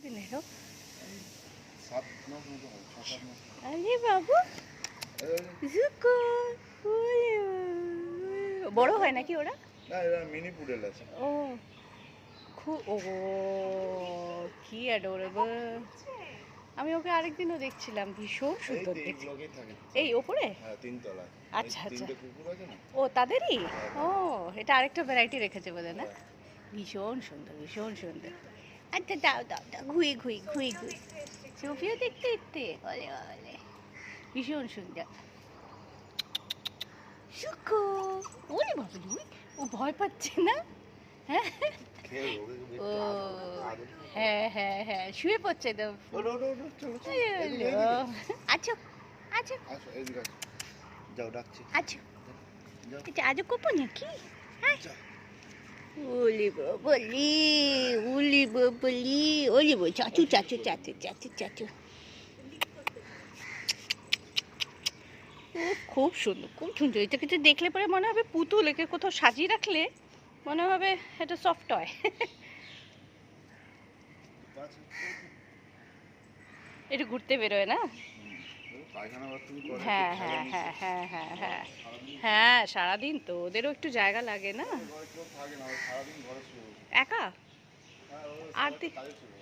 দিনেরও? 7 মাস মতো হয়, 6-7 মাস। আরে বাবু, জুকু, বড় হয় নাকি ওরা? না, এরা মিনি পুডেল আছে। ও খুব, ও কি অ্যাডোরেবল। আমি ওকে আরেকদিনও দেখছিলাম, ভীষণ এই সুন্দর তো এই দেখতে। ব্লকেই থাকে। এই ওপরে? হ্যাঁ, 3 তলায়। আচ্ছা আচ্ছা, 3টে কুকুর আছে না? ও তাদেরই? হ্যাঁ, ও এটা আরেকটা ভ্যারাইটি রেখেছে বোধ হয় না? হ্যাঁ। ভীষণ সুন্দর, ভীষণ সুন্দর। আচ্ছা দাও দাও দাও, ঘুই ঘুই ঘুই ঘুই। সোফিও দেখতে দেখতে ওলে ওলে, ভীষণ সুন্দর। সুকু, ওরে বাবলু, ও ভয় পাচ্ছে না? হ্যাঁ খেয়ে ওকে ও, একটু আদর। হ্যাঁ হ্যাঁ হ্যাঁ, শুয়ে পড়ছে একদম। ওঠো, ওঠো, ওঠো, চলো, চলো। এদিকে, হ্যালো, এদিকে। আচ্ছা আচ্ছা আসো, এদিকে আসো। যাও, ডাকছি। আচ্ছা, যাও, এটা আজও কোপো নাকি? হ্যাঁ, যাও। ওলি বাবলি, ওলি বাবলি, ওলি বো, চাচু চাচু চাচু চাচু চাচু। ও খুব সুন্দর, খুব সুন্দর। এটা কিছু দেখলে পরে মনে হবে পুতুল, একে কোথাও সাজিয়ে রাখলে মনে হবে এটা সফট টয়। কাছে। একটু ঘুরতে বেরোয় না? পায়খানা বাথরুম করে, হ্যাঁ খুব হ্যাঁ খেলামিশে। হ্যাঁ হ্যাঁ হ্যাঁ হ্যাঁ সারাদিন হ্যাঁ, সারাদিন তো ওদেরও একটু জায়গা লাগে না। ঘরে কেউ থাকে না, ও সারাদিন ঘরে শুয়ে বসে। একা হ্যাঁ, ও আর সবাই তো কাজে চলে যায়।